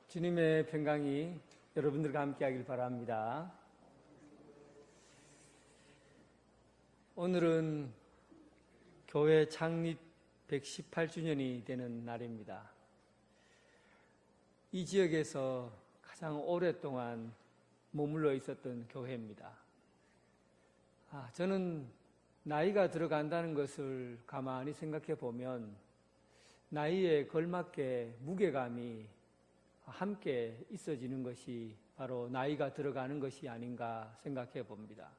주님의 평강이 여러분들과 함께 하길 바랍니다. 오늘은 교회 창립 118주년이 되는 날입니다. 이 지역에서 가장 오랫동안 머물러 있었던 교회입니다. 저는 나이가 들어간다는 것을 가만히 생각해 보면 나이에 걸맞게 무게감이 함께 있어지는 것이 바로 나이가 들어가는 것이 아닌가 생각해 봅니다.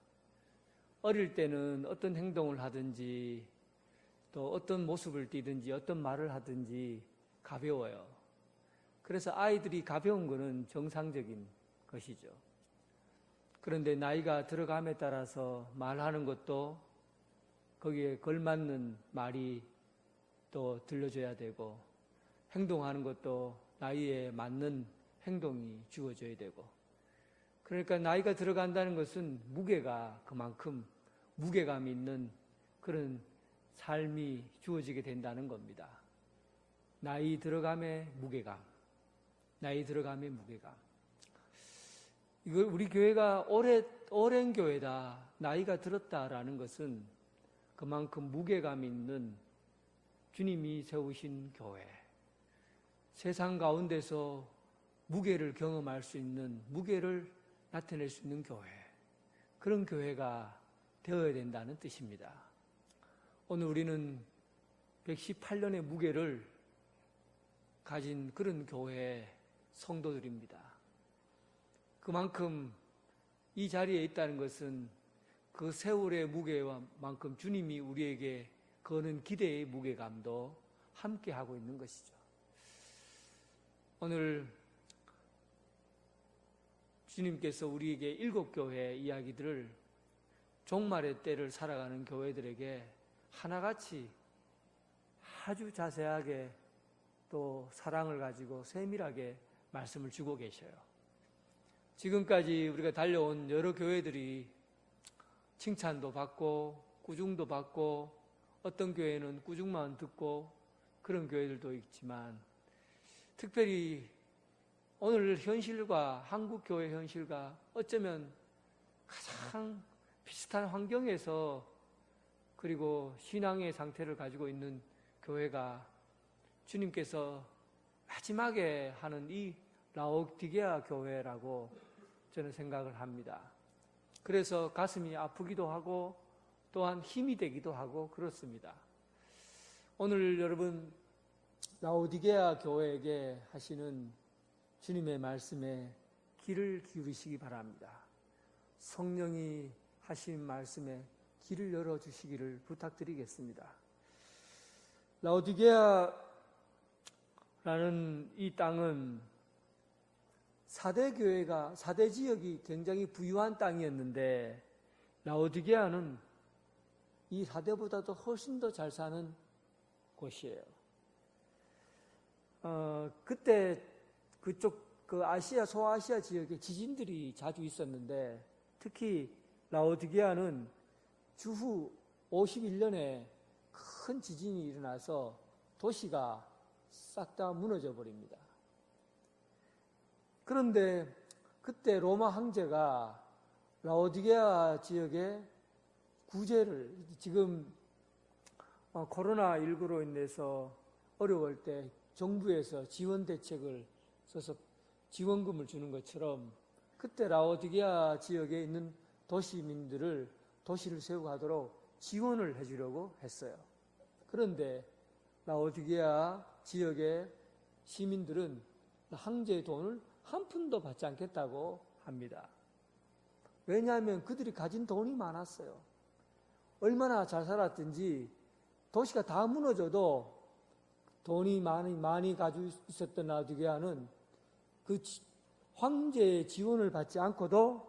어릴 때는 어떤 행동을 하든지 또 어떤 모습을 띠든지 어떤 말을 하든지 가벼워요. 그래서 아이들이 가벼운 것은 정상적인 것이죠. 그런데 나이가 들어감에 따라서 말하는 것도 거기에 걸맞는 말이 또 들려줘야 되고 행동하는 것도 나이에 맞는 행동이 주어져야 되고, 그러니까 나이가 들어간다는 것은 무게가 그만큼 무게감 있는 그런 삶이 주어지게 된다는 겁니다. 나이 들어감의 무게감, 나이 들어감의 무게감. 이걸 우리 교회가 오랜 교회다, 나이가 들었다라는 것은 그만큼 무게감 있는 주님이 세우신 교회, 세상 가운데서 무게를 경험할 수 있는, 무게를 나타낼 수 있는 교회, 그런 교회가 되어야 된다는 뜻입니다. 오늘 우리는 118년의 무게를 가진 그런 교회 성도들입니다. 그만큼 이 자리에 있다는 것은 그 세월의 무게만큼 주님이 우리에게 거는 기대의 무게감도 함께 하고 있는 것이죠. 오늘 주님께서 우리에게 7교회 이야기들을 종말의 때를 살아가는 교회들에게 하나같이 아주 자세하게 또 사랑을 가지고 세밀하게 말씀을 주고 계셔요. 지금까지 우리가 달려온 여러 교회들이 칭찬도 받고 꾸중도 받고, 어떤 교회는 꾸중만 듣고 그런 교회들도 있지만, 특별히 오늘 현실과 한국 교회 현실과 어쩌면 가장 비슷한 환경에서 그리고 신앙의 상태를 가지고 있는 교회가 주님께서 마지막에 하는 이 라오디게아 교회라고 저는 생각을 합니다. 그래서 가슴이 아프기도 하고 또한 힘이 되기도 하고 그렇습니다. 오늘 여러분 라오디게아 교회에게 하시는 주님의 말씀에 귀를 기울이시기 바랍니다. 성령이 하신 말씀에 귀를 열어주시기를 부탁드리겠습니다. 라오디게아라는 이 땅은 4대 교회가, 4대 지역이 굉장히 부유한 땅이었는데, 라오디게아는 이 4대보다도 훨씬 더 잘 사는 곳이에요. 그때 그쪽 아시아, 소아시아 지역에 지진들이 자주 있었는데, 특히 라오디게아는 주후 51년에 큰 지진이 일어나서 도시가 싹 다 무너져 버립니다. 그런데 그때 로마 황제가 라오디게아 지역에 구제를, 지금 코로나19로 인해서 어려울 때 정부에서 지원 대책을 써서 지원금을 주는 것처럼 그때 라오디게아 지역에 있는 도시민들을 도시를 세우고 하도록 지원을 해주려고 했어요. 그런데 라오디게아 지역의 시민들은 황제의 돈을 한 푼도 받지 않겠다고 합니다. 왜냐하면 그들이 가진 돈이 많았어요. 얼마나 잘 살았든지 도시가 다 무너져도 돈이 많이 가지고 있었던 라오디게아는 그 황제의 지원을 받지 않고도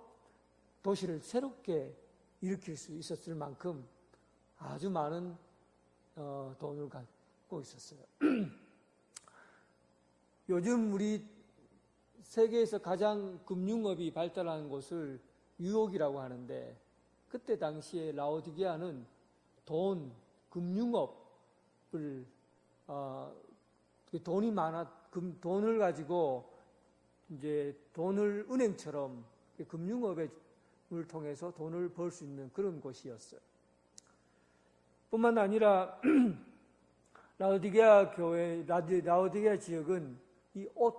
도시를 새롭게 일으킬 수 있었을 만큼 아주 많은 돈을 갖고 있었어요. 요즘 우리 세계에서 가장 금융업이 발달한 곳을 뉴욕이라고 하는데, 그때 당시에 라오디게아는 금융업을 돈이 돈을 가지고 이제 돈을 은행처럼 금융업을 통해서 돈을 벌 수 있는 그런 곳이었어요. 뿐만 아니라 라오디게아 교회, 라오디게아 지역은 이 옷,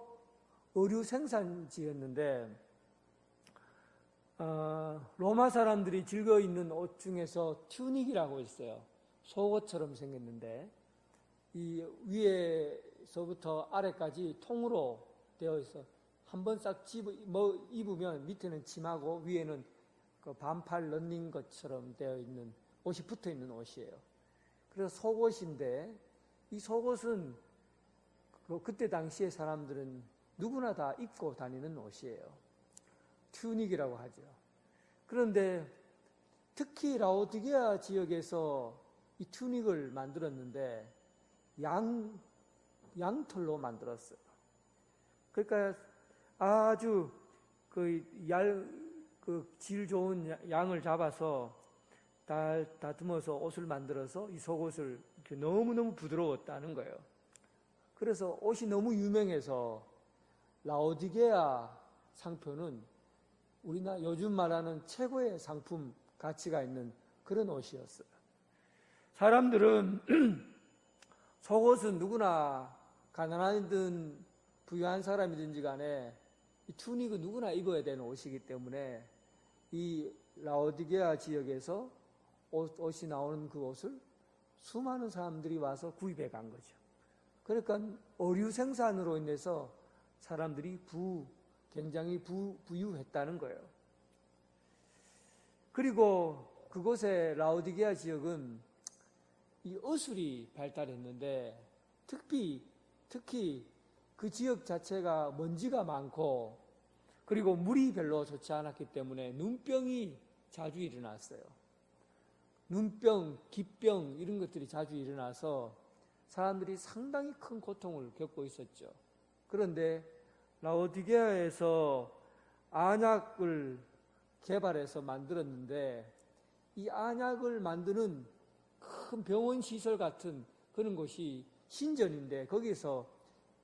의류 생산지였는데 로마 사람들이 즐겨 입는 옷 중에서 튜닉이라고 있어요. 속옷처럼 생겼는데 이 위에서부터 아래까지 통으로 되어 있어. 한번 싹 입으면 밑에는 치마고 위에는 그 반팔 런닝 것처럼 되어 있는 옷이 붙어 있는 옷이에요. 그래서 속옷인데 이 속옷은 그때 당시에 사람들은 누구나 다 입고 다니는 옷이에요. 튜닉이라고 하죠. 그런데 특히 라오디게아 지역에서 이 튜닉을 만들었는데 양털로 만들었어요. 그러니까 아주 질 좋은 양을 잡아서 다듬어서 옷을 만들어서 이 속옷을 이렇게 너무너무 부드러웠다는 거예요. 그래서 옷이 너무 유명해서 라오디게아 상표는 우리나라 요즘 말하는 최고의 상품 가치가 있는 그런 옷이었어요. 사람들은 속옷은 누구나 가난하든 부유한 사람이든지 간에 이 투닉은 누구나 입어야 되는 옷이기 때문에 이 라오디게아 지역에서 옷이 나오는 그 옷을 수많은 사람들이 와서 구입해 간 거죠. 그러니까 의류 생산으로 인해서 사람들이 굉장히 부유했다는 거예요. 그리고 그곳의 라오디게아 지역은 이 의술이 발달했는데 특히 그 지역 자체가 먼지가 많고 그리고 물이 별로 좋지 않았기 때문에 눈병이 자주 일어났어요. 눈병, 기병 이런 것들이 자주 일어나서 사람들이 상당히 큰 고통을 겪고 있었죠. 그런데 라오디게아에서 안약을 개발해서 만들었는데 이 안약을 만드는 큰 병원 시설 같은 그런 곳이 신전인데 거기서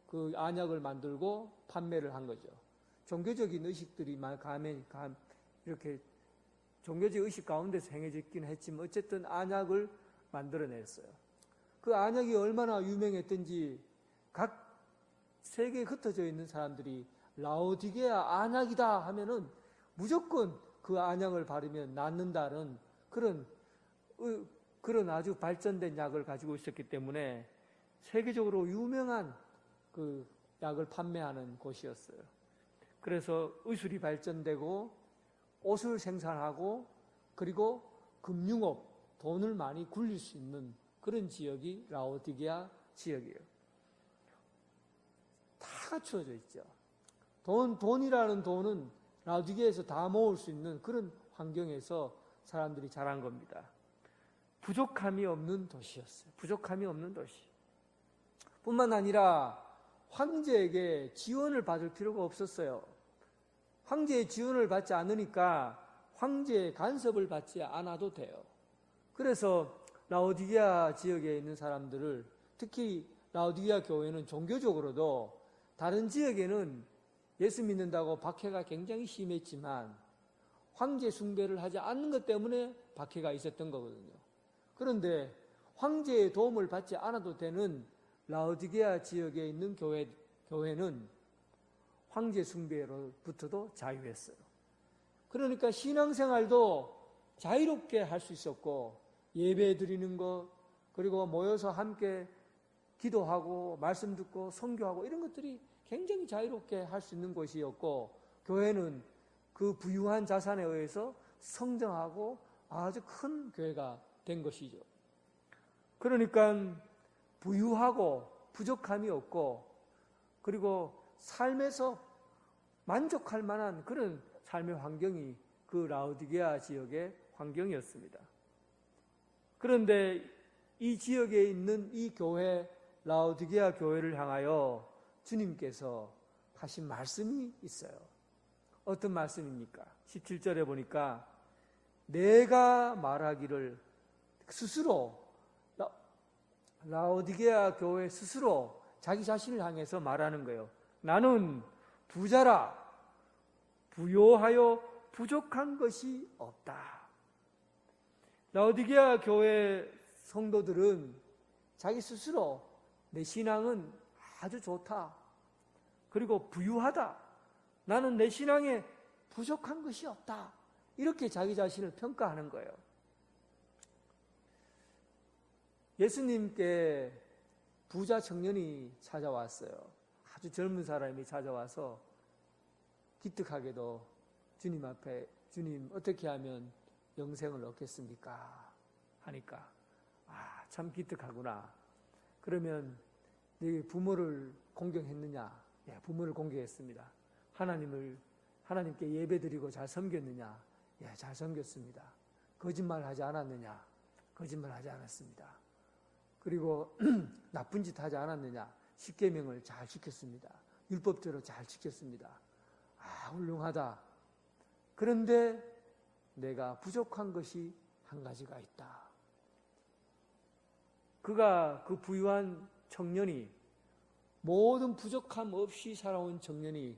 그 안약을 만들고 판매를 한 거죠. 종교적인 의식들이 이렇게 종교적 의식 가운데서 행해졌긴 했지만 어쨌든 안약을 만들어냈어요. 그 안약이 얼마나 유명했던지 각 세계에 흩어져 있는 사람들이 라오디게아 안약이다 하면은 무조건 그 안약을 바르면 낫는다는 그런 아주 발전된 약을 가지고 있었기 때문에 세계적으로 유명한 그 약을 판매하는 곳이었어요. 그래서 의술이 발전되고 옷을 생산하고 그리고 금융업, 돈을 많이 굴릴 수 있는 그런 지역이 라오디게아 지역이에요. 다 갖추어져 있죠. 돈이라는 돈은 라오디게아에서 다 모을 수 있는 그런 환경에서 사람들이 자란 겁니다. 부족함이 없는 도시였어요. 부족함이 없는 도시. 뿐만 아니라 황제에게 지원을 받을 필요가 없었어요. 황제의 지원을 받지 않으니까 황제의 간섭을 받지 않아도 돼요. 그래서 라오디게아 지역에 있는 사람들을 특히 라오디게아 교회는 종교적으로도 다른 지역에는 예수 믿는다고 박해가 굉장히 심했지만 황제 숭배를 하지 않는 것 때문에 박해가 있었던 거거든요. 그런데 황제의 도움을 받지 않아도 되는 라오디게아 지역에 있는 교회는 황제 숭배로부터도 자유했어요. 그러니까 신앙생활도 자유롭게 할 수 있었고 예배 드리는 것 그리고 모여서 함께 기도하고 말씀 듣고 선교하고 이런 것들이 굉장히 자유롭게 할 수 있는 곳이었고 교회는 그 부유한 자산에 의해서 성장하고 아주 큰 교회가 된 것이죠. 그러니까 부유하고 부족함이 없고 그리고 삶에서 만족할 만한 그런 삶의 환경이 그 라오디게아 지역의 환경이었습니다. 그런데 이 지역에 있는 이 교회, 라오디게아 교회를 향하여 주님께서 하신 말씀이 있어요. 어떤 말씀입니까? 17절에 보니까 내가 말하기를 스스로 라오디게아 교회 스스로 자기 자신을 향해서 말하는 거예요. 나는 부자라. 부요하여 부족한 것이 없다. 라오디게아 교회 성도들은 자기 스스로 내 신앙은 아주 좋다. 그리고 부유하다. 나는 내 신앙에 부족한 것이 없다. 이렇게 자기 자신을 평가하는 거예요. 예수님께 부자 청년이 찾아왔어요. 아주 젊은 사람이 찾아와서 기특하게도 주님 앞에 주님 어떻게 하면 영생을 얻겠습니까? 하니까 참 기특하구나. 그러면 네 부모를 공경했느냐? 예, 부모를 공경했습니다. 하나님께 예배드리고 잘 섬겼느냐? 예, 잘 섬겼습니다. 거짓말하지 않았느냐? 거짓말하지 않았습니다. 그리고 나쁜 짓 하지 않았느냐? 십계명을 잘 지켰습니다. 율법대로 잘 지켰습니다. 훌륭하다. 그런데 내가 부족한 것이 한 가지가 있다. 그 부유한 청년이, 모든 부족함 없이 살아온 청년이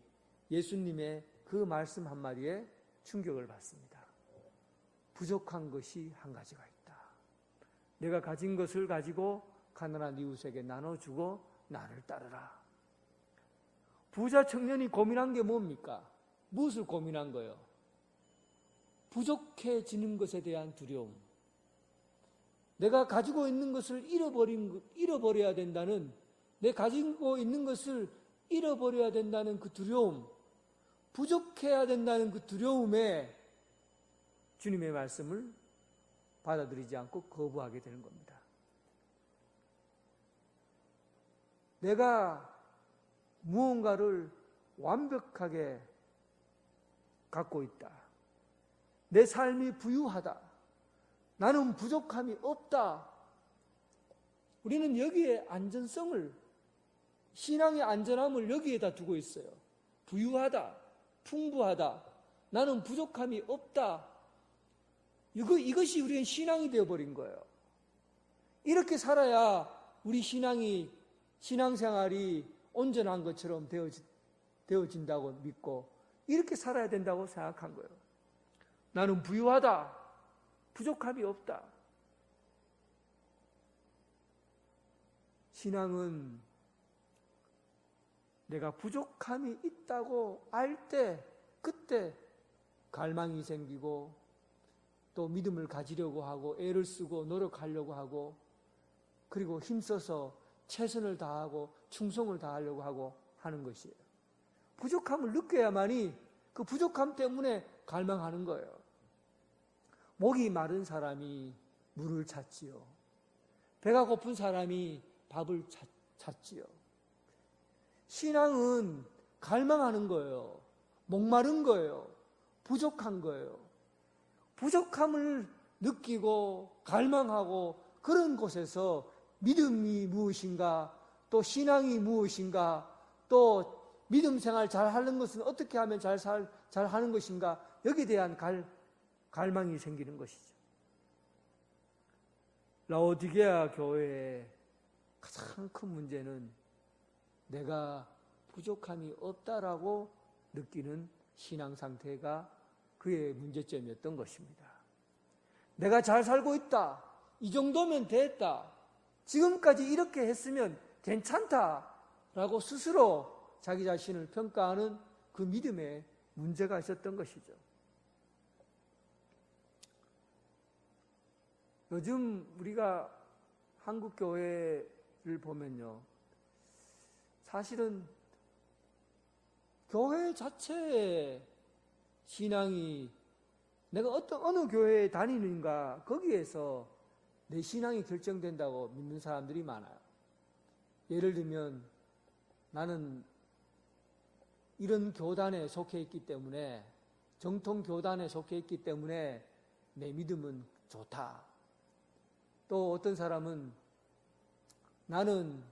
예수님의 그 말씀 한마디에 충격을 받습니다. 부족한 것이 한 가지가 있다. 내가 가진 것을 가지고 가난한 이웃에게 나눠주고 나를 따르라. 부자 청년이 고민한 게 뭡니까? 무엇을 고민한 거예요? 부족해지는 것에 대한 두려움. 내가 가지고 있는 것을 잃어버려야 된다는, 내 가지고 있는 것을 잃어버려야 된다는 그 두려움, 부족해야 된다는 그 두려움에 주님의 말씀을 받아들이지 않고 거부하게 되는 겁니다. 내가 무언가를 완벽하게 갖고 있다. 내 삶이 부유하다. 나는 부족함이 없다. 우리는 여기에 안전성을, 신앙의 안전함을 여기에다 두고 있어요. 부유하다, 풍부하다, 나는 부족함이 없다. 이것이 우리의 신앙이 되어버린 거예요. 이렇게 살아야 우리 신앙생활이 온전한 것처럼 되어진다고 믿고 이렇게 살아야 된다고 생각한 거예요. 나는 부유하다, 부족함이 없다. 신앙은 내가 부족함이 있다고 알 때, 그때 갈망이 생기고 또 믿음을 가지려고 하고 애를 쓰고 노력하려고 하고 그리고 힘써서 최선을 다하고 충성을 다하려고 하고 하는 것이에요. 부족함을 느껴야만이 그 부족함 때문에 갈망하는 거예요. 목이 마른 사람이 물을 찾지요. 배가 고픈 사람이 밥을 찾지요. 신앙은 갈망하는 거예요. 목마른 거예요. 부족한 거예요. 부족함을 느끼고 갈망하고 그런 곳에서 믿음이 무엇인가, 또 신앙이 무엇인가, 또 믿음 생활 잘 하는 것은 어떻게 하면 잘 하는 것인가, 여기에 대한 갈망이 생기는 것이죠. 라오디게아 교회의 가장 큰 문제는 내가 부족함이 없다라고 느끼는 신앙 상태가 그의 문제점이었던 것입니다. 내가 잘 살고 있다. 이 정도면 됐다. 지금까지 이렇게 했으면 괜찮다라고 스스로 자기 자신을 평가하는 그 믿음에 문제가 있었던 것이죠. 요즘 우리가 한국 교회를 보면요, 사실은 교회 자체의 신앙이 내가 어느 교회에 다니는가 거기에서 내 신앙이 결정된다고 믿는 사람들이 많아요. 예를 들면 나는 이런 교단에 속해 있기 때문에, 정통 교단에 속해 있기 때문에 내 믿음은 좋다. 또 어떤 사람은 나는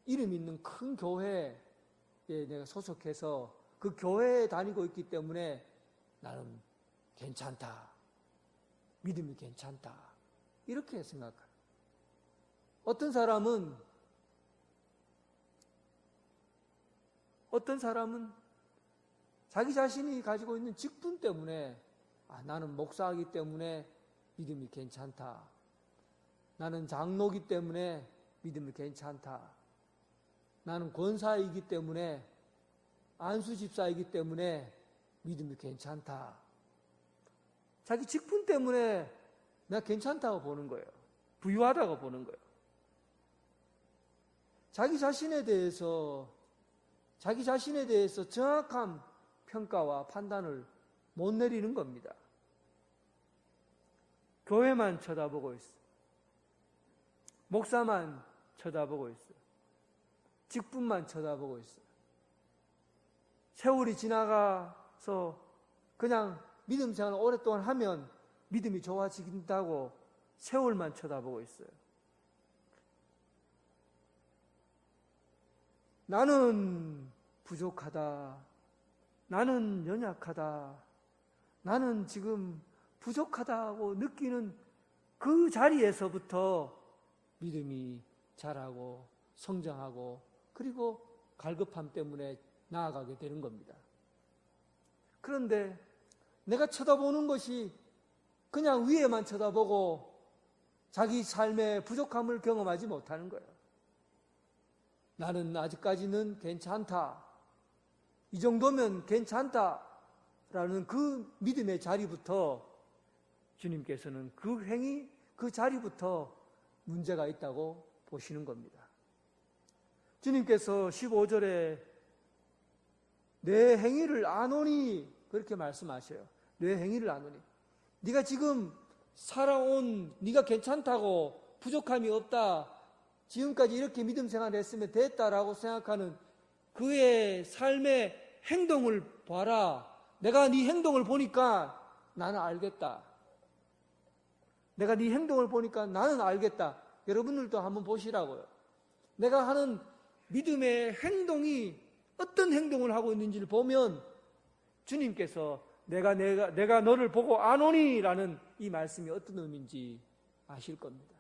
이름 있는 큰 교회에 내가 소속해서 그 교회에 다니고 있기 때문에 나는 괜찮다. 믿음이 괜찮다. 이렇게 생각해요. 어떤 사람은 자기 자신이 가지고 있는 직분 때문에 나는 목사이기 때문에 믿음이 괜찮다. 나는 장로이기 때문에 믿음이 괜찮다. 나는 권사이기 때문에 안수집사이기 때문에 믿음이 괜찮다. 자기 직분 때문에 내가 괜찮다고 보는 거예요. 부유하다고 보는 거예요. 자기 자신에 대해서 정확한 평가와 판단을 못 내리는 겁니다. 교회만 쳐다보고 있어. 목사만 쳐다보고 있어. 직분만 쳐다보고 있어. 세월이 지나가서 그냥 믿음 생활을 오랫동안 하면 믿음이 좋아진다고 세월만 쳐다보고 있어요. 나는 부족하다. 나는 연약하다. 나는 지금 부족하다고 느끼는 그 자리에서부터 믿음이 자라고 성장하고 그리고 갈급함 때문에 나아가게 되는 겁니다. 그런데 내가 쳐다보는 것이 그냥 위에만 쳐다보고 자기 삶의 부족함을 경험하지 못하는 거예요. 나는 아직까지는 괜찮다. 이 정도면 괜찮다라는 그 믿음의 자리부터 주님께서는 그 행위, 그 자리부터 문제가 있다고 보시는 겁니다. 주님께서 15절에 내 행위를 아노니 그렇게 말씀하셔요. 내 행위를 아노니. 네가 지금 살아온 네가 괜찮다고 부족함이 없다. 지금까지 이렇게 믿음 생활을 했으면 됐다라고 생각하는 그의 삶의 행동을 봐라. 내가 네 행동을 보니까 나는 알겠다. 내가 네 행동을 보니까 나는 알겠다. 여러분들도 한번 보시라고요. 내가 하는 믿음의 행동이 어떤 행동을 하고 있는지를 보면 주님께서 내가 너를 보고 아노니라는 이 말씀이 어떤 의미인지 아실 겁니다.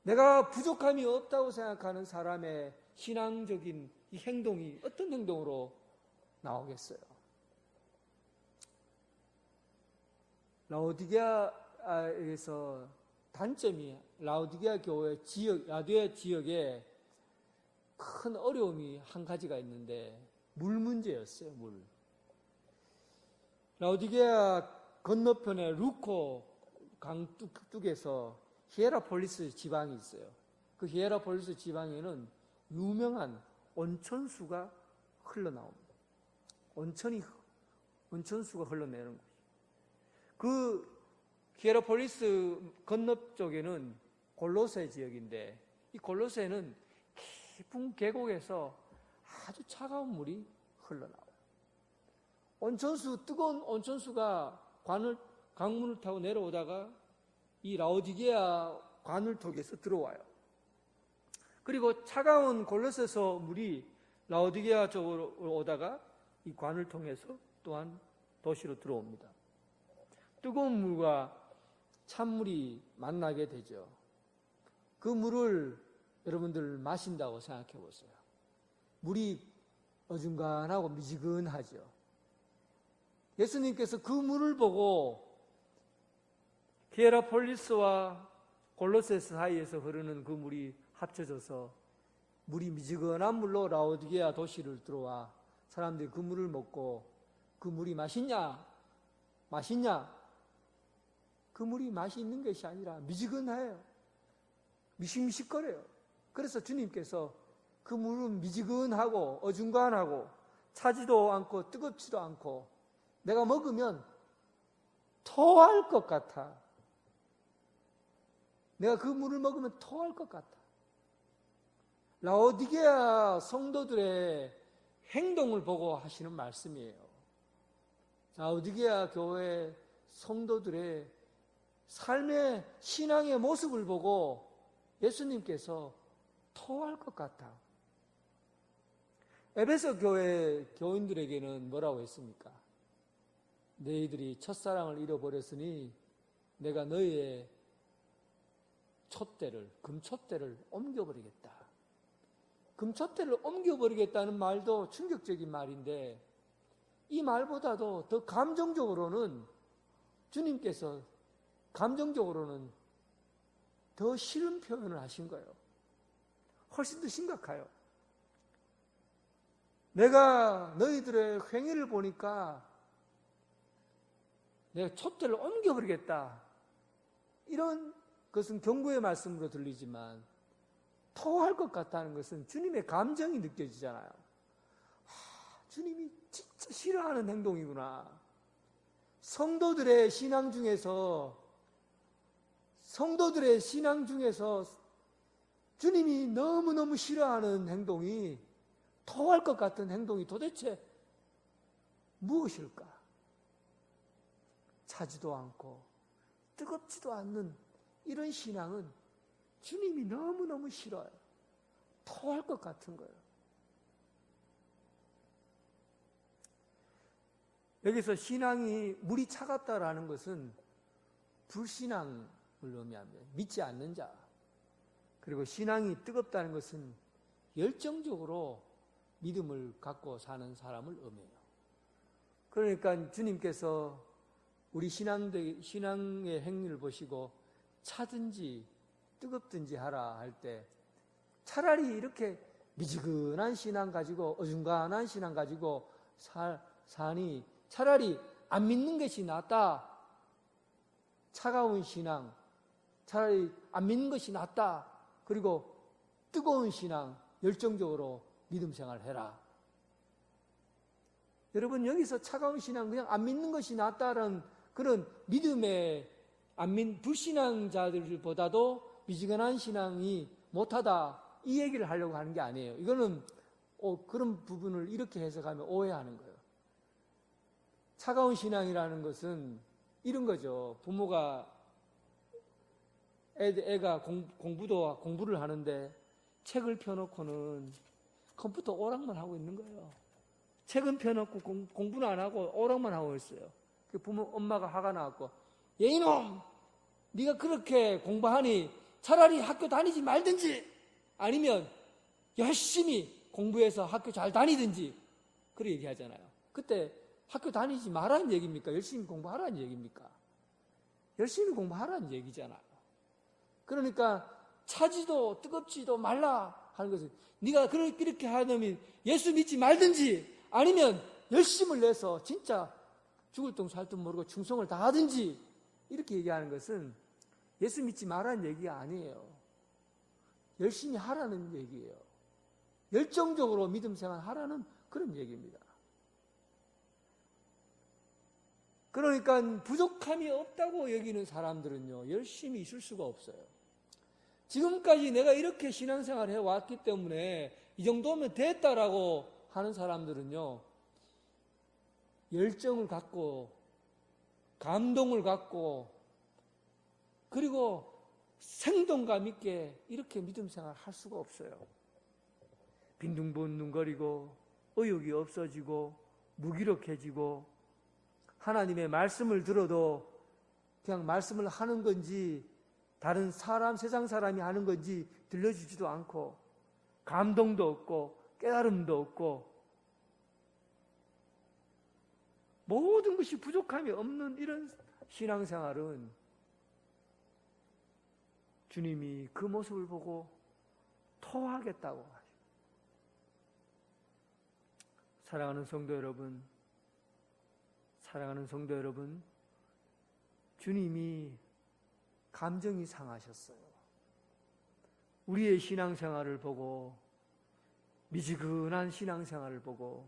내가 부족함이 없다고 생각하는 사람의 신앙적인 이 행동이 어떤 행동으로 나오겠어요? 라오디게아에서 단점이 라오디게아 교회 지역, 라디아 지역에 큰 어려움이 한 가지가 있는데 물 문제였어요. 물. 라오디게아 건너편에 루코 강둑에서 히에라폴리스 지방이 있어요. 그 히에라폴리스 지방에는 유명한 온천수가 흘러나옵니다. 온천수가 흘러내는 곳이에요. 그 히에라폴리스 건너 쪽에는 골로새 지역인데 이 골로새는 깊은 계곡에서 아주 차가운 물이 흘러나와요. 뜨거운 온천수가 강문을 타고 내려오다가 이 라오디게아 관을 통해서 들어와요. 그리고 차가운 골로새서 물이 라오디게아 쪽으로 오다가 이 관을 통해서 또한 도시로 들어옵니다. 뜨거운 물과 찬물이 만나게 되죠. 그 물을 여러분들 마신다고 생각해 보세요. 물이 어중간하고 미지근하죠. 예수님께서 그 물을 보고 히에라폴리스와 골로새 사이에서 흐르는 그 물이 합쳐져서 물이 미지근한 물로 라오디게아 도시를 들어와 사람들이 그 물을 먹고 그 물이 맛있냐? 그 물이 맛이 있는 것이 아니라 미지근해요. 미식미식거려요. 그래서 주님께서 그 물은 미지근하고 어중간하고 차지도 않고 뜨겁지도 않고 내가 먹으면 토할 것 같아. 내가 그 물을 먹으면 토할 것 같아. 라오디게아 성도들의 행동을 보고 하시는 말씀이에요. 라오디게아 교회 성도들의 삶의 신앙의 모습을 보고 예수님께서 토할 것 같아. 에베소 교회 교인들에게는 뭐라고 했습니까? 너희들이 첫사랑을 잃어버렸으니 내가 너희의 금촛대를 옮겨버리겠다. 금촛대를 옮겨버리겠다는 말도 충격적인 말인데 이 말보다도 더 감정적으로는 주님께서 감정적으로는 더 싫은 표현을 하신 거예요. 훨씬 더 심각해요. 내가 너희들의 행위를 보니까 내가 촛대를 옮겨버리겠다. 이런 것은 경고의 말씀으로 들리지만 토할 것 같다는 것은 주님의 감정이 느껴지잖아요. 주님이 진짜 싫어하는 행동이구나. 성도들의 신앙 중에서 주님이 너무너무 싫어하는 행동이 토할 것 같은 행동이 도대체 무엇일까? 차지도 않고 뜨겁지도 않는 이런 신앙은 주님이 너무너무 싫어요. 토할 것 같은 거예요. 여기서 신앙이 물이 차갑다라는 것은 불신앙을 의미합니다. 믿지 않는 자. 그리고 신앙이 뜨겁다는 것은 열정적으로 믿음을 갖고 사는 사람을 의미해요. 그러니까 주님께서 우리 신앙의 행위를 보시고 차든지 뜨겁든지 하라 할 때 차라리 이렇게 미지근한 신앙 가지고 어중간한 신앙 가지고 사니 차라리 안 믿는 것이 낫다. 차가운 신앙, 차라리 안 믿는 것이 낫다. 그리고 뜨거운 신앙, 열정적으로 믿음 생활해라. 여러분 여기서 차가운 신앙, 그냥 안 믿는 것이 낫다는 그런 믿음의 불신앙자들보다도 미지근한 신앙이 못하다 이 얘기를 하려고 하는 게 아니에요. 이거는 그런 부분을 이렇게 해석하면 오해하는 거예요. 차가운 신앙이라는 것은 이런 거죠. 부모가 애가 공부를 하는데 책을 펴놓고는 컴퓨터 오락만 하고 있는 거예요. 책은 펴놓고 공부는 안 하고 오락만 하고 있어요. 엄마가 화가 나갖고 얘 이놈! 네가 그렇게 공부하니 차라리 학교 다니지 말든지 아니면 열심히 공부해서 학교 잘 다니든지 그렇게 얘기하잖아요. 그때 학교 다니지 말라는 얘기입니까? 열심히 공부하라는 얘기입니까? 열심히 공부하라는 얘기잖아요. 그러니까 차지도 뜨겁지도 말라 하는 것은 네가 그렇게 하려면 예수 믿지 말든지 아니면 열심을 내서 진짜 죽을 똥 살 똥 모르고 충성을 다하든지 이렇게 얘기하는 것은 예수 믿지 말라는 얘기가 아니에요. 열심히 하라는 얘기예요. 열정적으로 믿음 생활 하라는 그런 얘기입니다. 그러니까 부족함이 없다고 여기는 사람들은요, 열심히 있을 수가 없어요. 지금까지 내가 이렇게 신앙생활을 해왔기 때문에 이 정도면 됐다라고 하는 사람들은요, 열정을 갖고, 감동을 갖고, 그리고 생동감 있게 이렇게 믿음생활을 할 수가 없어요. 빈둥빈둥거리고, 의욕이 없어지고, 무기력해지고, 하나님의 말씀을 들어도 그냥 말씀을 하는 건지 다른 세상 사람이 하는 건지 들려주지도 않고 감동도 없고 깨달음도 없고 모든 것이 부족함이 없는 이런 신앙생활은 주님이 그 모습을 보고 토하겠다고 하죠. 사랑하는 성도 여러분, 주님이 감정이 상하셨어요. 우리의 신앙생활을 보고, 미지근한 신앙생활을 보고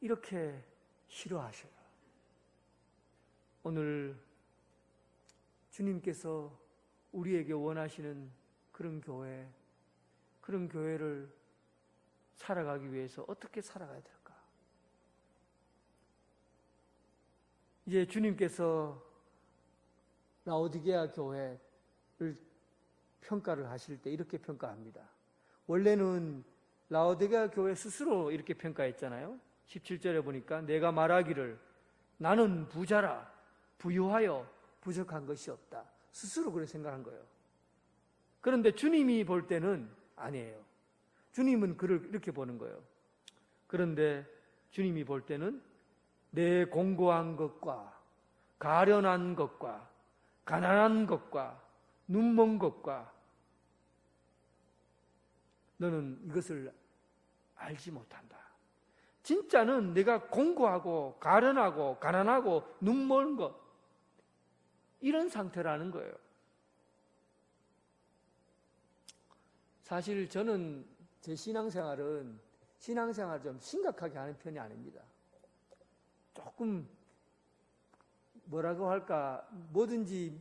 이렇게 싫어하셔요. 오늘 주님께서 우리에게 원하시는 그런 교회를 살아가기 위해서 어떻게 살아가야 될까? 이제 주님께서 라오디게아 교회를 평가를 하실 때 이렇게 평가합니다. 원래는 라오디게아 교회 스스로 이렇게 평가했잖아요. 17절에 보니까 내가 말하기를 나는 부자라 부유하여 부족한 것이 없다. 스스로 그렇게 생각한 거예요. 그런데 주님이 볼 때는 아니에요. 주님은 그를 이렇게 보는 거예요. 그런데 주님이 볼 때는 내 공고한 것과 가련한 것과 가난한 것과 눈먼 것과 너는 이것을 알지 못한다. 진짜는 내가 공고하고 가련하고 가난하고 눈먼 것, 이런 상태라는 거예요. 사실 저는 제 신앙생활을 좀 심각하게 하는 편이 아닙니다. 조금 뭐라고 할까, 뭐든지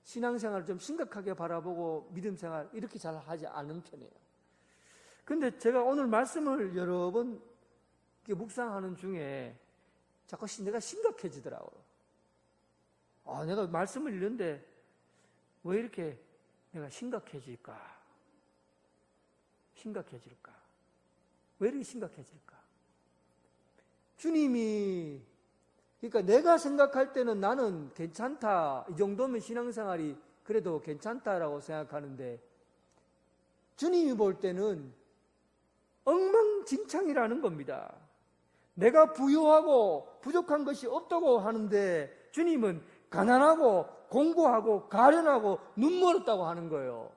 신앙생활을 좀 심각하게 바라보고 믿음생활 이렇게 잘 하지 않은 편이에요. 근데 제가 오늘 말씀을 여러 번 묵상하는 중에 자꾸 내가 심각해지더라고요. 내가 말씀을 읽는데 왜 이렇게 내가 심각해질까? 왜 이렇게 심각해질까? 주님이, 그러니까 내가 생각할 때는 나는 괜찮다, 이 정도면 신앙생활이 그래도 괜찮다라고 생각하는데, 주님이 볼 때는 엉망진창이라는 겁니다. 내가 부유하고 부족한 것이 없다고 하는데 주님은 가난하고 공고하고 가련하고 눈멀었다고 하는 거예요.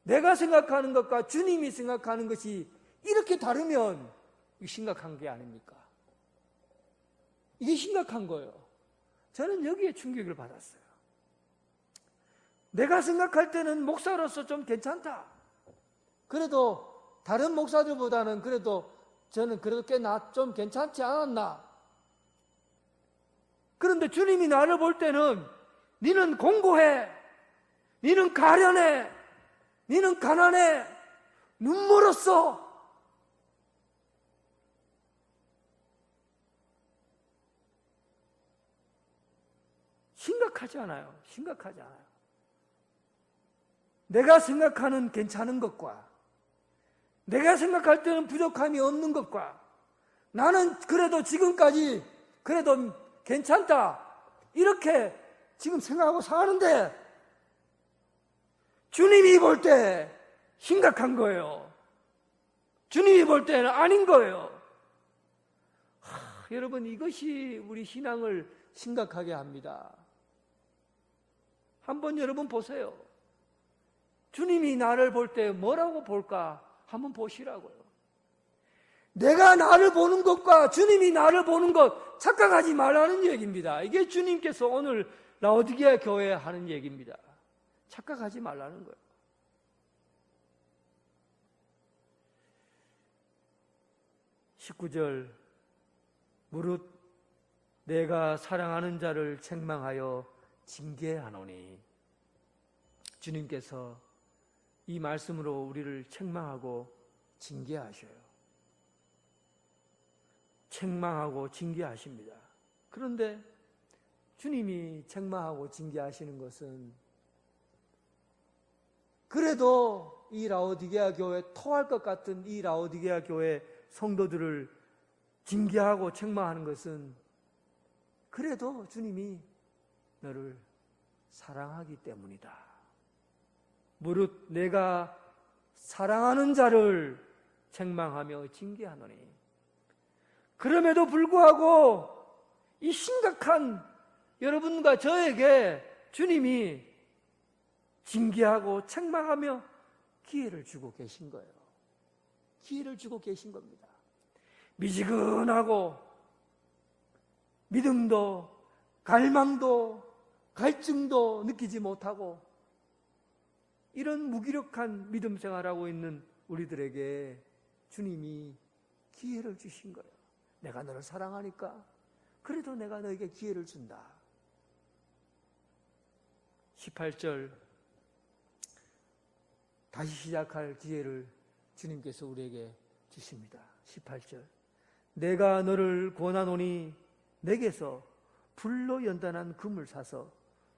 내가 생각하는 것과 주님이 생각하는 것이 이렇게 다르면 이게 심각한 게 아닙니까? 이게 심각한 거예요. 저는 여기에 충격을 받았어요. 내가 생각할 때는 목사로서 좀 괜찮다. 그래도 다른 목사들보다는 그래도 저는 그래도 꽤 좀 괜찮지 않았나? 그런데 주님이 나를 볼 때는 너는 공고해, 너는 가련해, 너는 가난해, 눈물었어. 심각하지 않아요. 내가 생각하는 괜찮은 것과 내가 생각할 때는 부족함이 없는 것과 나는 그래도 지금까지 그래도 괜찮다 이렇게 지금 생각하고 사는데 주님이 볼 때 심각한 거예요. 주님이 볼 때는 아닌 거예요. 여러분, 이것이 우리 신앙을 심각하게 합니다. 한번 여러분 보세요. 주님이 나를 볼 때 뭐라고 볼까? 한번 보시라고요. 내가 나를 보는 것과 주님이 나를 보는 것 착각하지 말라는 얘기입니다. 이게 주님께서 오늘 라오디게아 교회에 하는 얘기입니다. 착각하지 말라는 거예요. (19절) 무릇 내가 사랑하는 자를 책망하여 징계하노니. 주님께서 이 말씀으로 우리를 책망하고 징계하셔요. 책망하고 징계하십니다. 그런데 주님이 책망하고 징계하시는 것은 그래도 이 라오디게아 교회, 토할 것 같은 이 라오디게아 교회 성도들을 징계하고 책망하는 것은 그래도 주님이 너를 사랑하기 때문이다. 무릇 내가 사랑하는 자를 책망하며 징계하노니. 그럼에도 불구하고 이 심각한 여러분과 저에게 주님이 징계하고 책망하며 기회를 주고 계신 거예요. 기회를 주고 계신 겁니다. 미지근하고 믿음도 갈망도 갈증도 느끼지 못하고 이런 무기력한 믿음 생활하고 있는 우리들에게 주님이 기회를 주신 거예요. 내가 너를 사랑하니까 그래도 내가 너에게 기회를 준다. 18절 다시 시작할 기회를 주님께서 우리에게 주십니다. 18절 내가 너를 권하노니 내게서 불로 연단한 금을 사서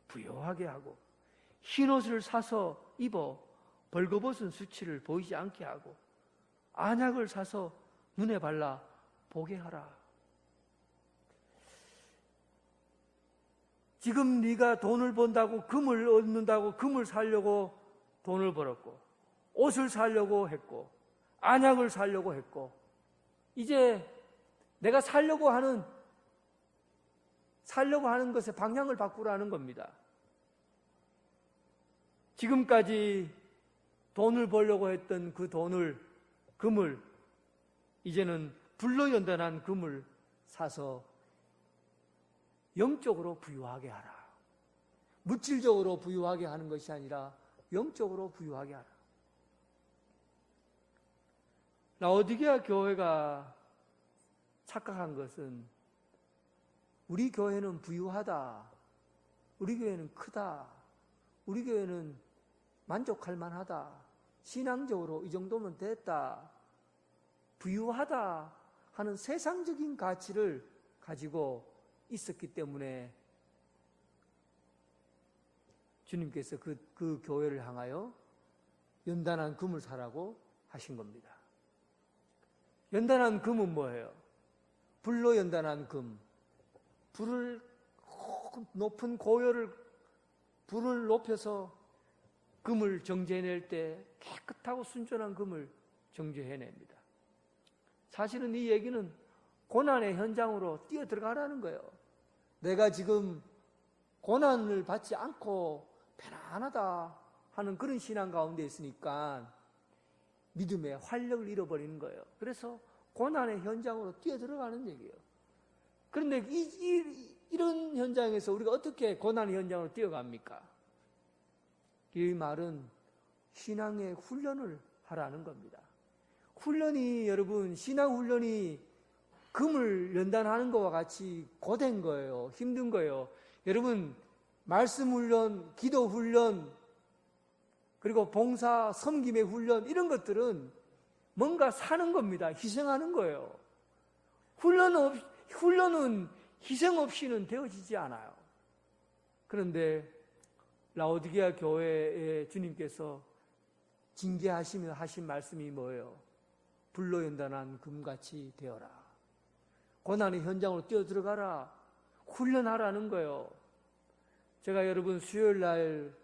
부요하게 하고 흰옷을 사서 입어 벌거벗은 수치를 보이지 않게 하고 안약을 사서 눈에 발라 보게 하라. 지금 네가 돈을 번다고 금을 얻는다고 금을 사려고 돈을 벌었고 옷을 사려고 했고 안약을 사려고 했고 이제 내가 살려고 하는 것의 방향을 바꾸라는 겁니다. 지금까지 돈을 벌려고 했던 그 금을 이제는 불로 연단한 금을 사서 영적으로 부유하게 하라. 물질적으로 부유하게 하는 것이 아니라 영적으로 부유하게 하라. 라오디게아 교회가 착각한 것은 우리 교회는 부유하다, 우리 교회는 크다, 우리 교회는 만족할 만하다, 신앙적으로 이 정도면 됐다, 부유하다 하는 세상적인 가치를 가지고 있었기 때문에 주님께서 그 교회를 향하여 연단한 금을 사라고 하신 겁니다. 연단한 금은 뭐예요? 불로 연단한 금. 불을 높은 고열을 불을 높여서 금을 정제해낼 때 깨끗하고 순전한 금을 정제해냅니다. 사실은 이 얘기는 고난의 현장으로 뛰어 들어가라는 거예요. 내가 지금 고난을 받지 않고 편안하다 하는 그런 신앙 가운데 있으니까 믿음의 활력을 잃어버리는 거예요. 그래서 고난의 현장으로 뛰어 들어가는 얘기예요. 그런데 이런 현장에서 우리가 어떻게 고난의 현장으로 뛰어갑니까? 이 말은 신앙의 훈련을 하라는 겁니다. 훈련이 여러분 신앙 훈련이 금을 연단하는 것과 같이 고된 거예요. 힘든 거예요. 여러분 말씀 훈련, 기도 훈련, 그리고 봉사, 섬김의 훈련 이런 것들은 뭔가 사는 겁니다. 희생하는 거예요. 훈련은 희생 없이는 되어지지 않아요. 그런데 라오디게아 교회의 주님께서 징계하시며 하신 말씀이 뭐예요? 불로 연단한 금같이 되어라. 고난의 현장으로 뛰어들어가라. 훈련하라는 거예요. 제가 여러분 수요일 날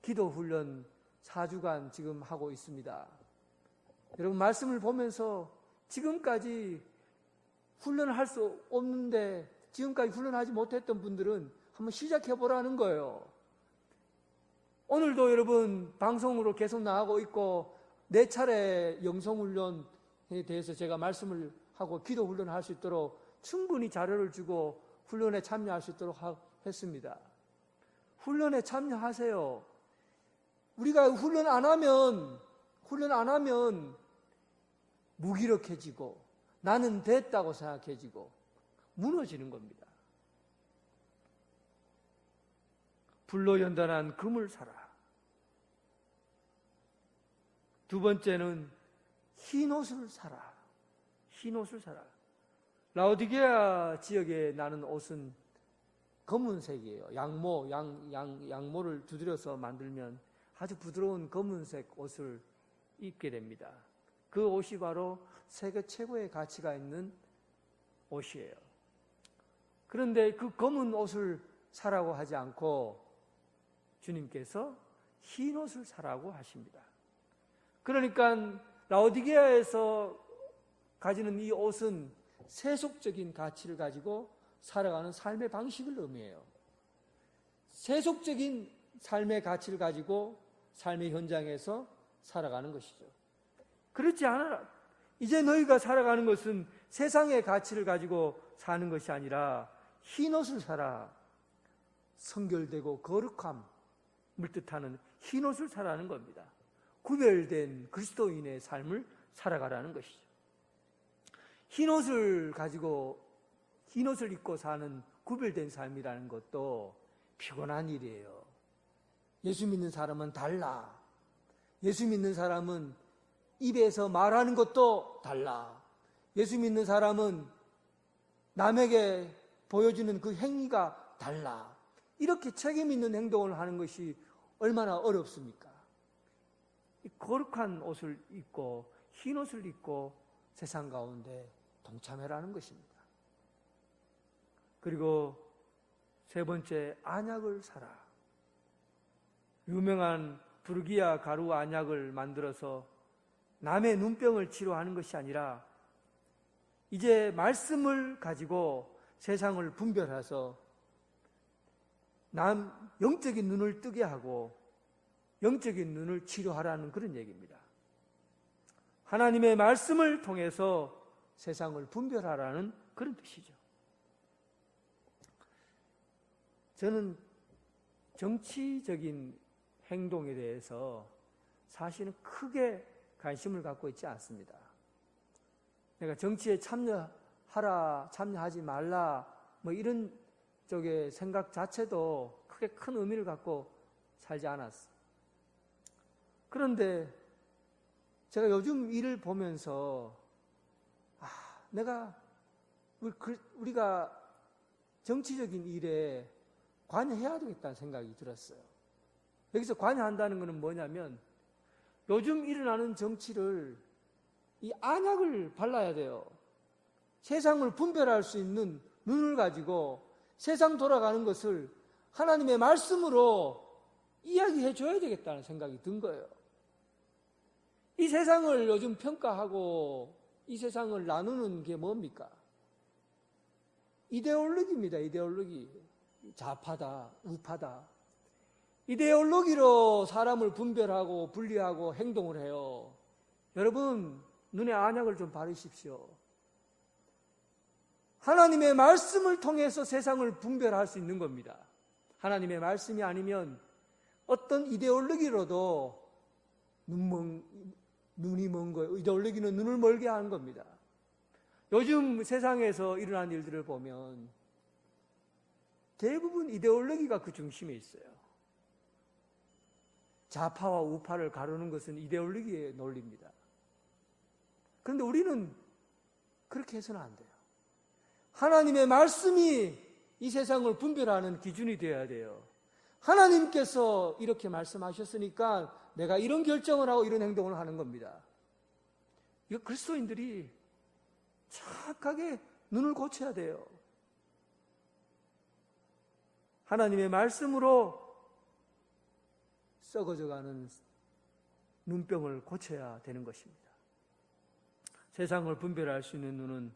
기도 훈련 4주간 지금 하고 있습니다. 여러분 말씀을 보면서 지금까지 훈련을 할 수 없는데 지금까지 훈련하지 못했던 분들은 한번 시작해 보라는 거예요. 오늘도 여러분 방송으로 계속 나가고 있고 4차례 영성훈련에 대해서 제가 말씀을 하고 기도 훈련을 할 수 있도록 충분히 자료를 주고 훈련에 참여할 수 있도록 했습니다. 훈련에 참여하세요. 우리가 훈련 안 하면 무기력해지고 나는 됐다고 생각해지고 무너지는 겁니다. 불로 연단한 금을 사라. 두 번째는 흰 옷을 사라. 흰 옷을 사라. 라오디게아 지역에 나는 옷은 검은색이에요. 양모를 두드려서 만들면 아주 부드러운 검은색 옷을 입게 됩니다. 그 옷이 바로 세계 최고의 가치가 있는 옷이에요. 그런데 그 검은 옷을 사라고 하지 않고 주님께서 흰 옷을 사라고 하십니다. 그러니까 라오디게아에서 가지는 이 옷은 세속적인 가치를 가지고 살아가는 삶의 방식을 의미해요. 세속적인 삶의 가치를 가지고 삶의 현장에서 살아가는 것이죠. 그렇지 않아라. 이제 너희가 살아가는 것은 세상의 가치를 가지고 사는 것이 아니라 흰 옷을 사라. 성결되고 거룩함을 뜻하는 흰 옷을 사라는 겁니다. 구별된 그리스도인의 삶을 살아가라는 것이죠. 흰 옷을 입고 사는 구별된 삶이라는 것도 피곤한 일이에요. 예수 믿는 사람은 달라. 예수 믿는 사람은 입에서 말하는 것도 달라. 예수 믿는 사람은 남에게 보여주는 그 행위가 달라. 이렇게 책임 있는 행동을 하는 것이 얼마나 어렵습니까? 거룩한 옷을 입고 흰 옷을 입고 세상 가운데 동참해라는 것입니다. 그리고 세 번째, 안약을 사라. 유명한 부르기아 가루 안약을 만들어서 남의 눈병을 치료하는 것이 아니라 이제 말씀을 가지고 세상을 분별해서 영적인 눈을 뜨게 하고 영적인 눈을 치료하라는 그런 얘기입니다. 하나님의 말씀을 통해서 세상을 분별하라는 그런 뜻이죠. 저는 정치적인 행동에 대해서 사실은 크게 관심을 갖고 있지 않습니다. 내가 정치에 참여하라, 참여하지 말라, 뭐 이런 쪽의 생각 자체도 크게 큰 의미를 갖고 살지 않았어요. 그런데 제가 요즘 일을 보면서 우리가 정치적인 일에 관여해야 되겠다는 생각이 들었어요. 여기서 관여한다는 것은 뭐냐면 요즘 일어나는 정치를 이 안약을 발라야 돼요. 세상을 분별할 수 있는 눈을 가지고 세상 돌아가는 것을 하나님의 말씀으로 이야기해 줘야 되겠다는 생각이 든 거예요. 이 세상을 요즘 평가하고 이 세상을 나누는 게 뭡니까? 이데올로기입니다. 이데올로기. 좌파다, 우파다. 이데올로기로 사람을 분별하고 분리하고 행동을 해요. 여러분, 눈에 안약을 좀 바르십시오. 하나님의 말씀을 통해서 세상을 분별할 수 있는 겁니다. 하나님의 말씀이 아니면 어떤 이데올로기로도 눈이 먼 거예요. 이데올로기는 눈을 멀게 하는 겁니다. 요즘 세상에서 일어난 일들을 보면 대부분 이데올로기가 그 중심에 있어요. 좌파와 우파를 가르는 것은 이데올로기의 논리입니다. 그런데 우리는 그렇게 해서는 안 돼요. 하나님의 말씀이 이 세상을 분별하는 기준이 되어야 돼요. 하나님께서 이렇게 말씀하셨으니까 내가 이런 결정을 하고 이런 행동을 하는 겁니다. 이거 그리스도인들이 착하게 눈을 고쳐야 돼요. 하나님의 말씀으로 썩어져가는 눈병을 고쳐야 되는 것입니다. 세상을 분별할 수 있는 눈은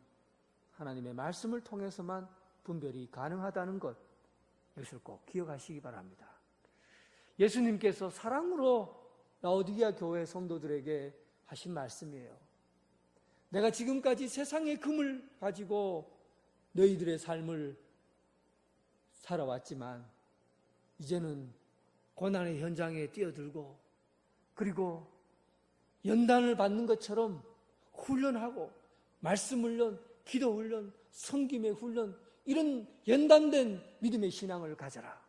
하나님의 말씀을 통해서만 분별이 가능하다는 것, 이것을 꼭 기억하시기 바랍니다. 예수님께서 사랑으로 라오디게아 교회 성도들에게 하신 말씀이에요. 내가 지금까지 세상의 금을 가지고 너희들의 삶을 살아왔지만 이제는 고난의 현장에 뛰어들고 그리고 연단을 받는 것처럼 훈련하고 말씀 훈련, 기도 훈련, 섬김의 훈련, 이런 연단된 믿음의 신앙을 가져라.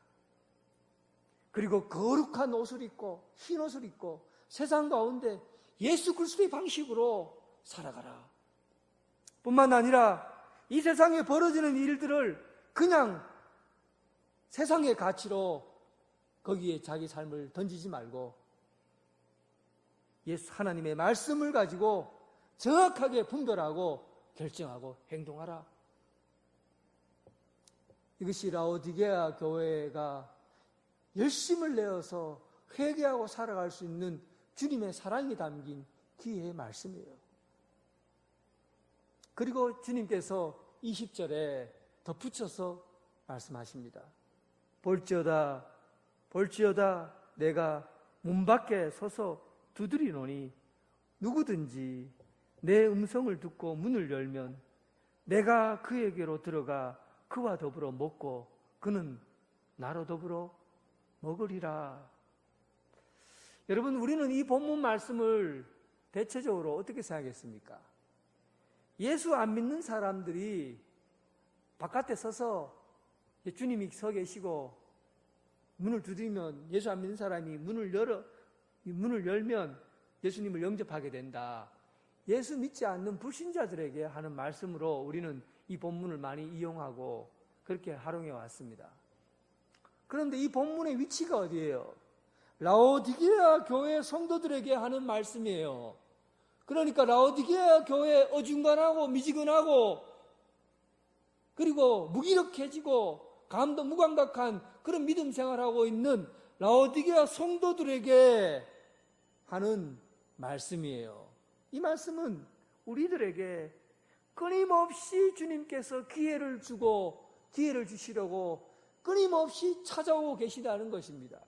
그리고 거룩한 옷을 입고 흰 옷을 입고 세상 가운데 예수 그리스도의 방식으로 살아가라. 뿐만 아니라 이 세상에 벌어지는 일들을 그냥 세상의 가치로 거기에 자기 삶을 던지지 말고 예수 하나님의 말씀을 가지고 정확하게 분별하고 결정하고 행동하라. 이것이 라오디게아 교회가 열심을 내어서 회개하고 살아갈 수 있는 주님의 사랑이 담긴 기회의 말씀이에요. 그리고 주님께서 20절에 덧붙여서 말씀하십니다. 볼지어다 내가 문 밖에 서서 두드리노니 누구든지 내 음성을 듣고 문을 열면 내가 그에게로 들어가 그와 더불어 먹고 그는 나로 더불어 먹으리라. 여러분, 우리는 이 본문 말씀을 대체적으로 어떻게 생각했습니까? 예수 안 믿는 사람들이 바깥에 서서 주님이 서 계시고 문을 두드리면 예수 안 믿는 사람이 문을 열면 예수님을 영접하게 된다. 예수 믿지 않는 불신자들에게 하는 말씀으로 우리는 이 본문을 많이 이용하고 그렇게 활용해 왔습니다. 그런데 이 본문의 위치가 어디예요? 라오디게아 교회 성도들에게 하는 말씀이에요. 그러니까 라오디게아 교회 어중간하고 미지근하고 그리고 무기력해지고 감도 무감각한 그런 믿음 생활하고 있는 라오디게아 성도들에게 하는 말씀이에요. 이 말씀은 우리들에게 끊임없이 주님께서 기회를 주시려고 끊임없이 찾아오고 계시다는 것입니다.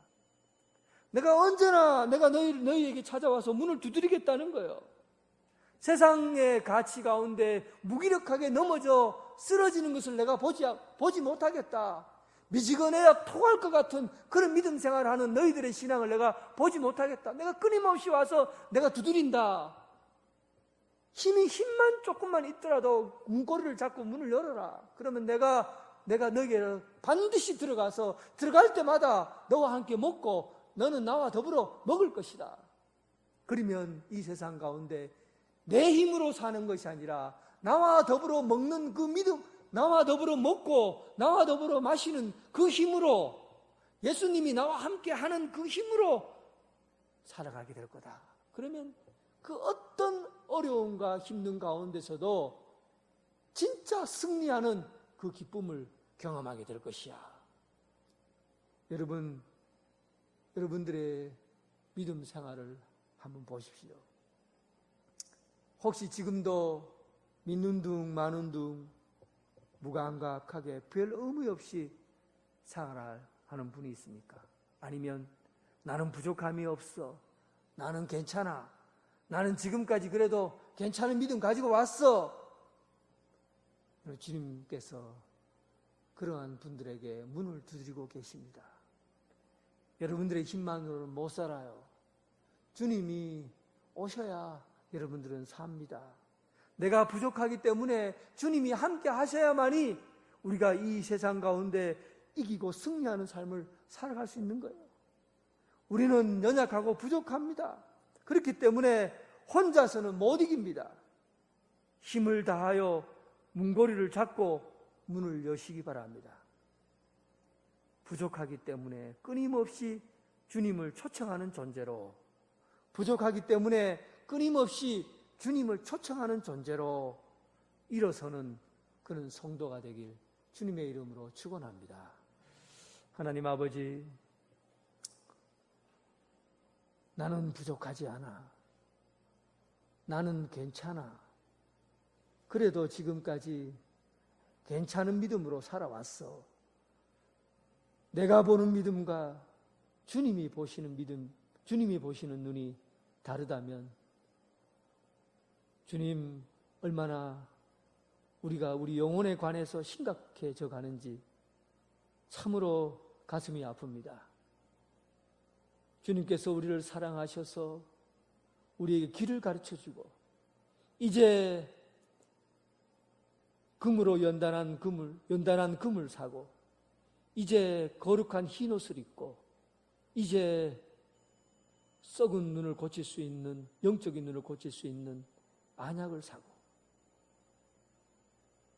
내가 언제나 너희에게 찾아와서 문을 두드리겠다는 거예요. 세상의 가치 가운데 무기력하게 넘어져 쓰러지는 것을 내가 보지 못하겠다. 미지근해야 토할 것 같은 그런 믿음 생활을 하는 너희들의 신앙을 내가 보지 못하겠다. 내가 끊임없이 와서 내가 두드린다. 힘만 조금만 있더라도 문고리를 잡고 문을 열어라. 그러면 내가 너에게 반드시 들어가서 들어갈 때마다 너와 함께 먹고 너는 나와 더불어 먹을 것이다. 그러면 이 세상 가운데 내 힘으로 사는 것이 아니라 나와 더불어 먹는 그 믿음, 나와 더불어 먹고 나와 더불어 마시는 그 힘으로, 예수님이 나와 함께 하는 그 힘으로 살아가게 될 거다. 그러면 그 어떤 어려움과 힘든 가운데서도 진짜 승리하는 그 기쁨을 경험하게 될 것이야. 여러분들의 믿음 생활을 한번 보십시오. 혹시 지금도 믿는 둥 마는 둥 무감각하게 별 의미 없이 생활하는 분이 있습니까? 아니면 나는 부족함이 없어, 나는 괜찮아, 나는 지금까지 그래도 괜찮은 믿음 가지고 왔어. 주님께서 그러한 분들에게 문을 두드리고 계십니다. 여러분들의 힘만으로는 못 살아요. 주님이 오셔야 여러분들은 삽니다. 내가 부족하기 때문에 주님이 함께 하셔야만이 우리가 이 세상 가운데 이기고 승리하는 삶을 살아갈 수 있는 거예요. 우리는 연약하고 부족합니다. 그렇기 때문에 혼자서는 못 이깁니다. 힘을 다하여 문고리를 잡고 문을 여시기 바랍니다. 부족하기 때문에 끊임없이 주님을 초청하는 존재로, 부족하기 때문에 끊임없이 주님을 초청하는 존재로 일어서는 그런 성도가 되길 주님의 이름으로 축원합니다. 하나님 아버지, 나는 부족하지 않아. 나는 괜찮아. 그래도 지금까지 괜찮은 믿음으로 살아왔어. 내가 보는 믿음과 주님이 보시는 믿음, 주님이 보시는 눈이 다르다면 주님, 얼마나 우리가 우리 영혼에 관해서 심각해져 가는지 참으로 가슴이 아픕니다. 주님께서 우리를 사랑하셔서 우리에게 길을 가르쳐주고, 이제 금으로 연단한 금을 사고, 이제 거룩한 흰옷을 입고, 이제 썩은 눈을 고칠 수 있는, 영적인 눈을 고칠 수 있는 안약을 사고,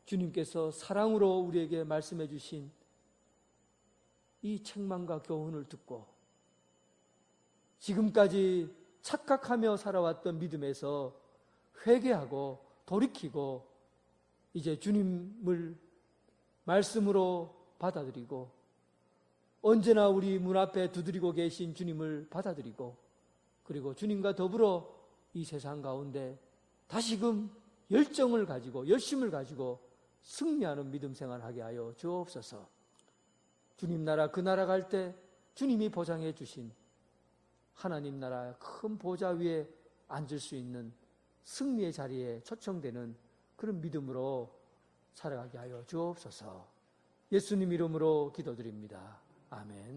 주님께서 사랑으로 우리에게 말씀해 주신 이 책망과 교훈을 듣고 지금까지 착각하며 살아왔던 믿음에서 회개하고 돌이키고 이제 주님을 말씀으로 받아들이고, 언제나 우리 문 앞에 두드리고 계신 주님을 받아들이고, 그리고 주님과 더불어 이 세상 가운데 다시금 열정을 가지고 열심을 가지고 승리하는 믿음 생활하게 하여 주옵소서. 주님 나라, 그 나라 갈 때 주님이 보장해 주신 하나님 나라 큰 보좌 위에 앉을 수 있는 승리의 자리에 초청되는 그런 믿음으로 살아가게 하여 주옵소서. 예수님 이름으로 기도드립니다. 아멘.